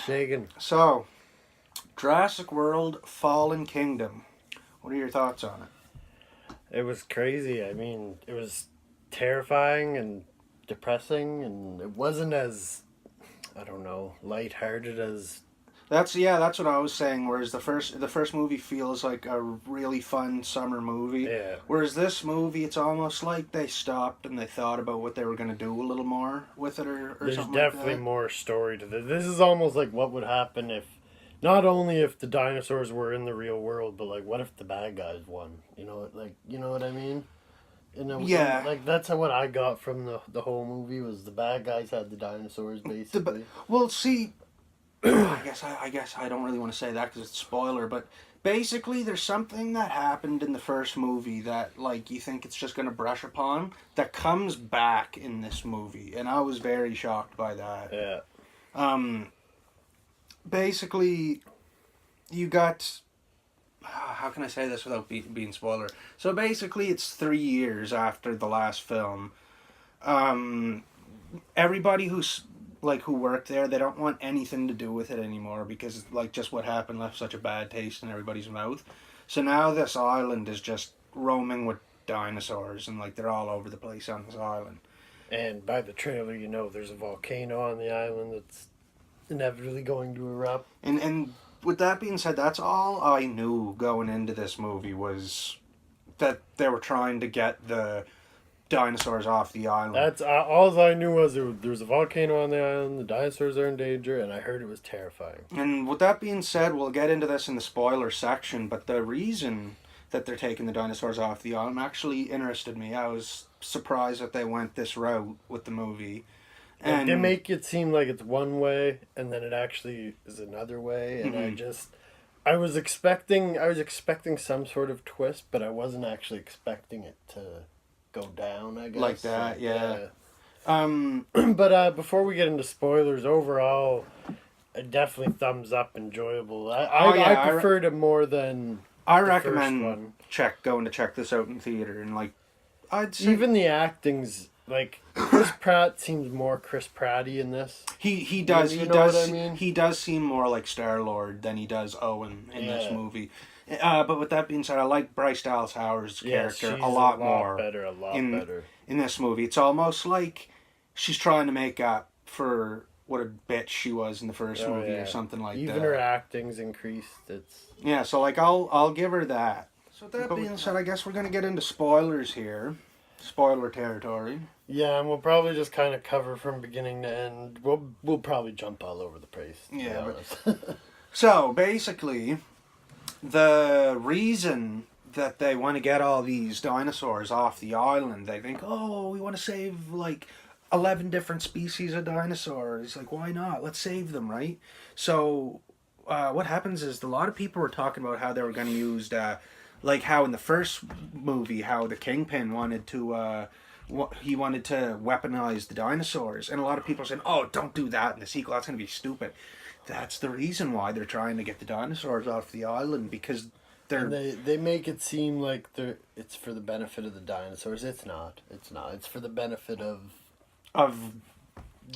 shaking. So, Jurassic World Fallen Kingdom. What are your thoughts on it? It was crazy. I mean, it was terrifying and depressing, and it wasn't as, I don't know, lighthearted as. That's what I was saying. Whereas the first movie feels like a really fun summer movie. Yeah. Whereas this movie, it's almost like they stopped and they thought about what they were going to do a little more with it, or There's something definitely like that. more story to this. This is almost like what would happen if, not only if the dinosaurs were in the real world, but like what if the bad guys won? You know what I mean? Yeah. Like that's what I got from the whole movie was the bad guys had the dinosaurs basically. Well, see, I guess I don't really want to say that because it's a spoiler, but basically there's something that happened in the first movie that like you think it's just going to brush upon that comes back in this movie, and I was very shocked by that. Yeah. Um, basically, you got. How can I say this without being spoiler? So basically, it's 3 years after the last film. Um, everybody who worked there, they don't want anything to do with it anymore because like just what happened left such a bad taste in everybody's mouth. So now this island is just roaming with dinosaurs, and like they're all over the place on this island. And by the trailer, there's a volcano on the island that's inevitably going to erupt. And with that being said, that's all I knew going into this movie was that they were trying to get the dinosaurs off the island. That's all I knew was there was a volcano on the island. The dinosaurs are in danger, and I heard it was terrifying. And with that being said, we'll get into this in the spoiler section, but the reason that they're taking the dinosaurs off the island actually interested me. I was surprised that they went this route with the movie. And they make it seem like it's one way, and then it actually is another way. And I was expecting some sort of twist, but I wasn't actually expecting it to go down. I guess like that, yeah. But before we get into spoilers, overall, definitely thumbs up, enjoyable. I preferred it more than. I recommend going to check this out in theater, and like I'd say even the acting's. Like Chris Pratt seems more Chris Pratty in this. He does. You know what I mean? He does seem more like Star-Lord than he does Owen in this movie. But with that being said, I like Bryce Dallas Howard's character a lot more. A lot better in this movie. It's almost like she's trying to make up for what a bitch she was in the first movie or something like that. Even her acting's increased. So like I'll give her that. So with that being said, I guess we're gonna get into spoilers here. Spoiler territory. Yeah, and we'll probably just kind of cover from beginning to end. We'll probably jump all over the place. Yeah. So basically, the reason that they want to get all these dinosaurs off the island, they think, oh, we want to save like 11 different species of dinosaurs. Like, why not? Let's save them, right? So, what happens is a lot of people were talking about how they were going to use like how in the first movie, how the Kingpin wanted to, he wanted to weaponize the dinosaurs. And a lot of people are saying, oh, don't do that in the sequel. That's going to be stupid. That's the reason why they're trying to get the dinosaurs off the island, because they make it seem like it's for the benefit of the dinosaurs. It's not. It's for the benefit of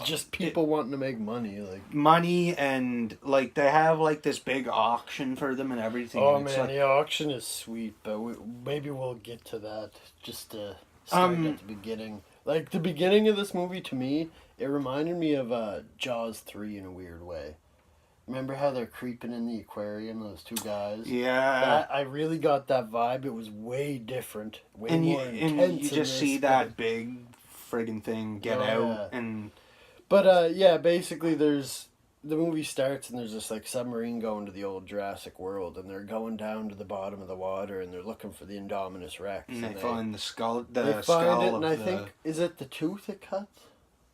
just people wanting to make money, like money, and like they have like this big auction for them and everything. Oh and man, like, the auction is sweet, but maybe we'll get to that. Just to start at the beginning, like the beginning of this movie, to me, it reminded me of Jaws 3 in a weird way. Remember how they're creeping in the aquarium, those two guys? Yeah, I really got that vibe. It was way different, way more intense. And you just see that big friggin' thing get out and. But basically the movie starts and there's this like submarine going to the old Jurassic World, and they're going down to the bottom of the water and they're looking for the Indominus Rex. And they find the skull. They find it, and I think, is it the tooth it cuts?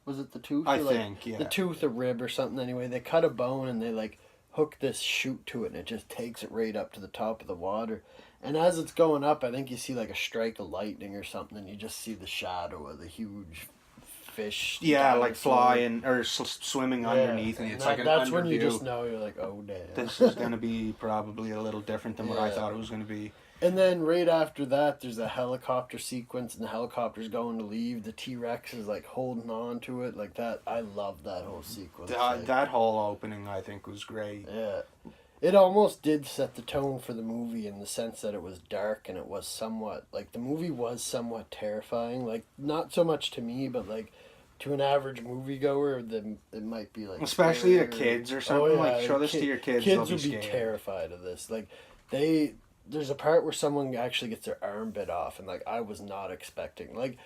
Was it the tooth? I think, yeah. The tooth or rib or something. Anyway, they cut a bone and they like hook this chute to it, and it just takes it right up to the top of the water. And as it's going up, I think you see like a strike of lightning or something, and you just see the shadow of the huge fish. Yeah, like flying or swimming underneath, and it's like an that's underview. When you just know, you're like, oh damn. This is going to be probably a little different than what I thought it was going to be. And then right after that, there's a helicopter sequence, and the helicopter's going to leave. The T-Rex is like holding on to it, like that. I love that whole sequence. That whole opening, I think, was great. Yeah, it almost did set the tone for the movie in the sense that it was dark and it was somewhat like the movie was somewhat terrifying. Like not so much to me, but like to an average moviegoer, then it might be like especially scary to kids or something. Like show this to your kids. Kids they'll be would be scared. terrified of this. Like they. There's a part where someone actually gets their arm bit off, and like I was not expecting. Like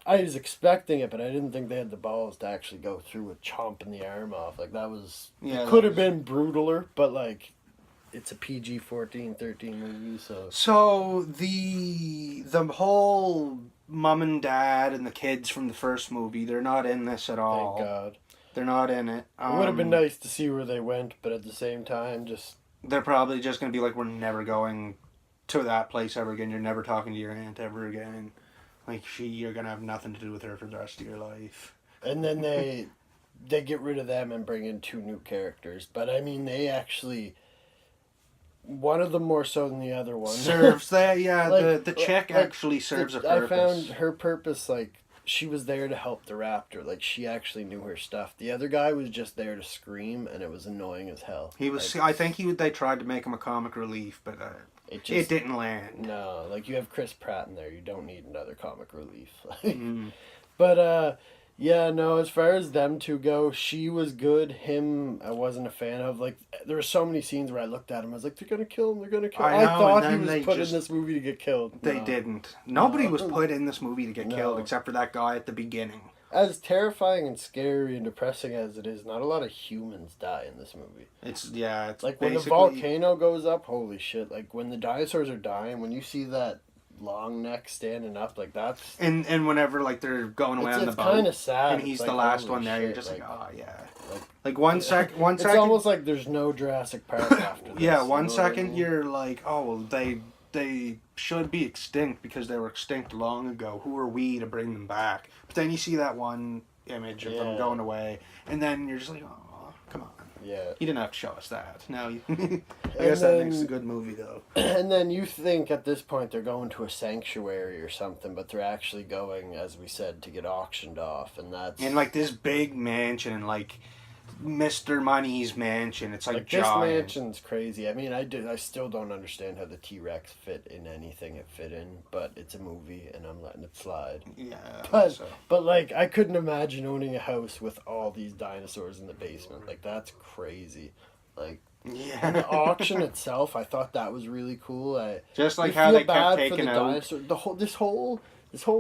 I was expecting it, but I didn't think they had the balls to actually go through with chomping the arm off. Like that was it could have been brutaler, but like it's a PG-13 movie, so. So the whole mom and dad and the kids from the first movie, they're not in this at all. Thank God. They're not in it. It would have been nice to see where they went, but at the same time, just they're probably just gonna be like, we're never going to that place ever again. You're never talking to your aunt ever again. Like you're gonna have nothing to do with her for the rest of your life. And then they get rid of them and bring in 2 new characters. But I mean, they actually, one of them more so than the other one serves that. Yeah, like, the chick actually serves a purpose. I found her purpose, like she was there to help the raptor. Like she actually knew her stuff. The other guy was just there to scream, and it was annoying as hell. He was. Like, I think they tried to make him a comic relief, but it didn't land. No, like you have Chris Pratt in there. You don't need another comic relief. Mm. But yeah, no. As far as them two go, she was good. Him, I wasn't a fan of. Like there were so many scenes where I looked at him. I was like, they're gonna kill him. They're gonna kill him. I thought he was put in this movie to get killed. They didn't. Nobody was put in this movie to get killed except for that guy at the beginning. As terrifying and scary and depressing as it is, not a lot of humans die in this movie. It's like when the volcano goes up, holy shit! Like when the dinosaurs are dying, when you see that long neck standing up, like that's and whenever like they're going away on the boat, kind of sad, and he's the last one there. You're just like, oh yeah. Like one second. It's almost like there's no Jurassic Park after this. Yeah, one second you're like, oh well, they should be extinct because they were extinct long ago. Who are we to bring them back? But then you see that one image of them going away, and then you're just like, oh, come on. Yeah. You didn't have to show us that. Now, I guess that makes a good movie, though. And then you think at this point they're going to a sanctuary or something, but they're actually going, as we said, to get auctioned off, and that's... In, like, this big mansion, and, like, Mr. Money's mansion. It's, like giant. This mansion's crazy. I mean, I still don't understand how the T-Rex fit in anything it fit in, but it's a movie, and I'm letting it slide. Yeah, but like, I couldn't imagine owning a house with all these dinosaurs in the basement. Like, that's crazy. Like, yeah. And the auction itself, I thought that was really cool. Just like how they kept taking out... dinosaur. This whole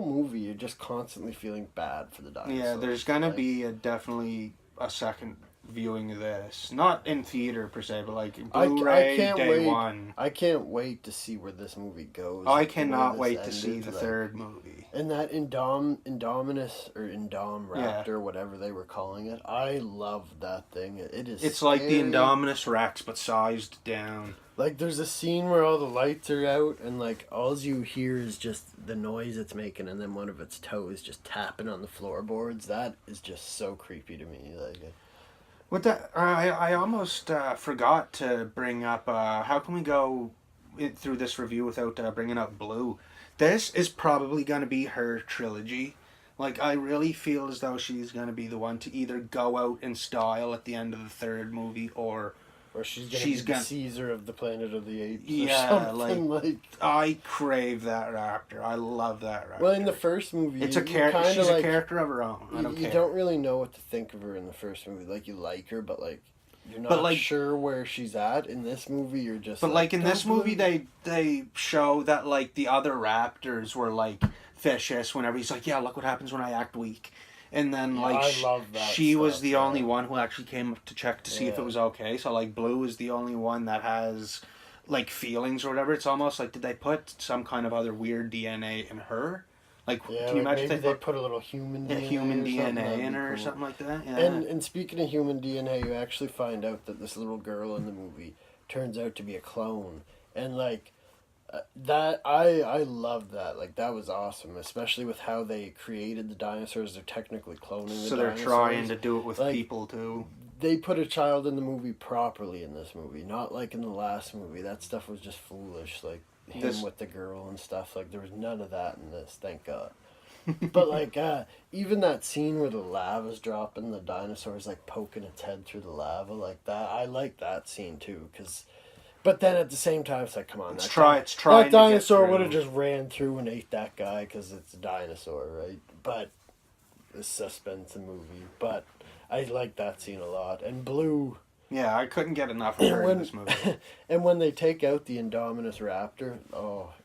movie, you're just constantly feeling bad for the dinosaurs. Yeah, there's gonna be definitely a second viewing of this, not in theater per se, but like Blu-ray day one. I can't wait to see where this movie goes. I cannot wait to see the third movie. And that Indominus or Indom Raptor, whatever they were calling it, I love that thing. It is. It's like the Indominus Rex, but sized down. Like there's a scene where all the lights are out, and like all you hear is just the noise it's making, and then one of its toes just tapping on the floorboards. That is just so creepy to me. Like. With that, I almost forgot to bring up. How can we go through this review without bringing up Blue? This is probably going to be her trilogy. Like, I really feel as though she's going to be the one to either go out in style at the end of the third movie, or she's gonna be the Caesar of the Planet of the Apes. Yeah, like I crave that raptor. I love that raptor. Well, in the first movie, she's a character of her own. You don't really know what to think of her in the first movie. Like you like her, but like you're not sure where she's at. In this movie, you're just. But like in this movie, they show that like the other raptors were like vicious. Whenever he's like, yeah, look what happens when I act weak. And then, like, she was the only one who actually came up to check to see if it was okay. So, like, Blue is the only one that has, like, feelings or whatever. It's almost like, did they put some kind of other weird DNA in her? Like, can you imagine if they put a little human DNA, in her or something like that? Yeah. And speaking of human DNA, you actually find out that this little girl in the movie turns out to be a clone. And, like... that I love that. Like that was awesome, especially with how they created the dinosaurs. They're technically cloning the dinosaurs. So they're trying to do it with people too. They put a child in the movie properly in this movie, not like in the last movie. That stuff was just foolish. Like him with the girl and stuff. Like there was none of that in this, thank God. But like even that scene where the lava's dropping, the dinosaur's like poking its head through the lava like that. I like that scene too, cause. But then at the same time, it's like, come on, that dinosaur would have just ran through and ate that guy because it's a dinosaur, right? But it's suspense and movie. But I like that scene a lot. And Blue. Yeah, I couldn't get enough of her in this movie. And when they take out the Indominus Raptor,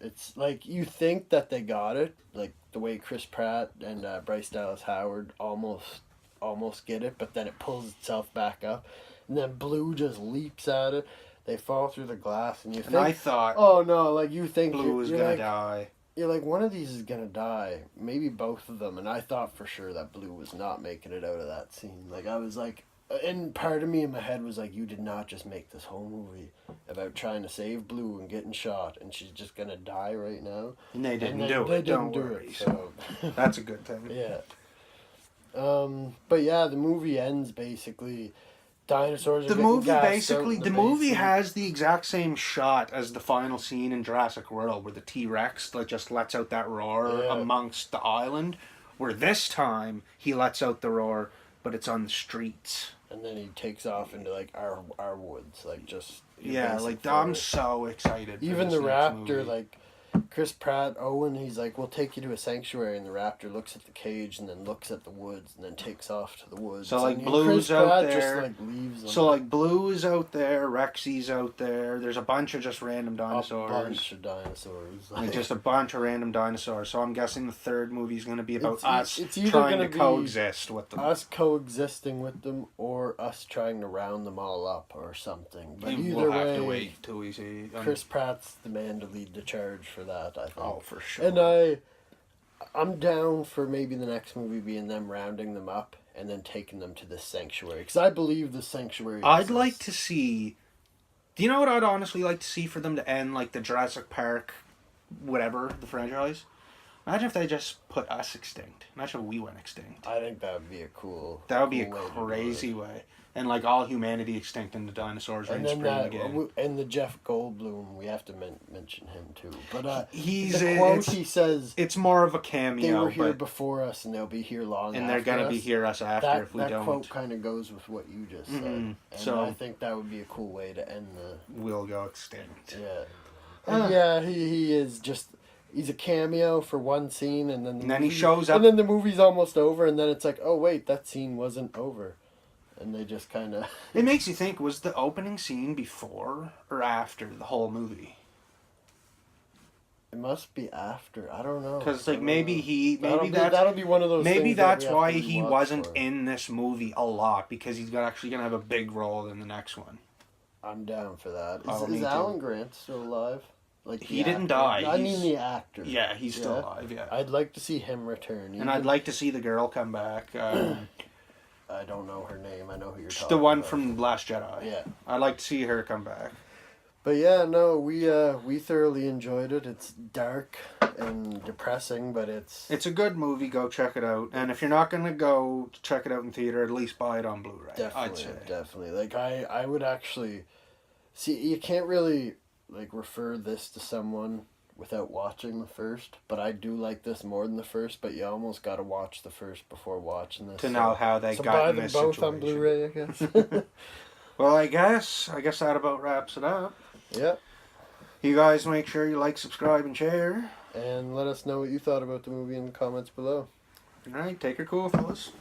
it's like you think that they got it, like the way Chris Pratt and Bryce Dallas Howard almost get it, but then it pulls itself back up, and then Blue just leaps at it. They fall through the glass, and you think, I thought, oh no, like you think Blue was gonna die. You're like, one of these is gonna die, maybe both of them, and I thought for sure that Blue was not making it out of that scene. Like I was like. And part of me in my head was like, you did not just make this whole movie about trying to save Blue and getting shot, and she's just gonna die right now. And they didn't do it. Don't worry. So that's a good thing. Yeah. But yeah, the movie ends basically. Dinosaurs. The movie has the exact same shot as the final scene in Jurassic World, where the T-Rex just lets out that roar amongst the island. Where this time he lets out the roar, but it's on the streets. And then he takes off into like our woods, like just I'm so excited. Even the raptor, like Chris Pratt, Owen, he's like, we'll take you to a sanctuary, and the raptor looks at the cage and then looks at the woods and then takes off to the woods. So like Blue's out there. Just, leaves so like Blue is out there, Rexy's out there. There's a bunch of just random dinosaurs. A bunch of dinosaurs. Like just a bunch of random dinosaurs. So I'm guessing the third movie's going to be about us trying to coexist with them. Us coexisting with them, or us trying to round them all up or something. But either we'll way, have to wait till we see. Chris Pratt's the man to lead the charge for that, I think. Oh, for sure. And I'm down for maybe the next movie being them rounding them up and then taking them to this sanctuary. Because I believe the sanctuary I'd like to see... Do you know what I'd honestly like to see for them to end, like, the Jurassic Park, whatever, the franchise? Imagine if they just put us extinct. Imagine if we went extinct. I think that would be a cool... That would be a crazy way. And like all humanity extinct and the dinosaurs reign supreme again. And the Jeff Goldblum, we have to mention him too. But he says... It's more of a cameo. They were here before us and they'll be here long after us. And they're going to be here us after if we don't. That quote kind of goes with what you just said. And so I think that would be a cool way to end the... We'll go extinct. Yeah. And yeah, he is just... He's a cameo for one scene and then he shows up. And then the movie's almost over and then it's like, oh wait, that scene wasn't over. And they just kind of... It makes you think, was the opening scene before or after the whole movie? It must be after. I don't know. Because like maybe that'll be one of those. Maybe that's why he wasn't in this movie a lot, because he's actually gonna have a big role in the next one. I'm down for that. Is Alan Grant still alive? Like he didn't die. I mean the actor. Yeah, he's still alive. Yeah. I'd like to see him return. And I'd like to see the girl come back. I don't know her name. I know who you're talking about. The one from Last Jedi. Yeah. I'd like to see her come back. But yeah, no, we thoroughly enjoyed it. It's dark and depressing, but it's a good movie. Go check it out. And if you're not gonna go check it out in theater, at least buy it on Blu-ray. Definitely, I'd say. Definitely. Like I would actually see. You can't really like refer this to someone without watching the first, but I do like this more than the first, but you almost got to watch the first before watching this. To know how they got in this situation. Buy them both on Blu-ray, I guess. Well, I guess that about wraps it up. Yep. You guys make sure you like, subscribe, and share. And let us know what you thought about the movie in the comments below. Alright, take her cool, fellas.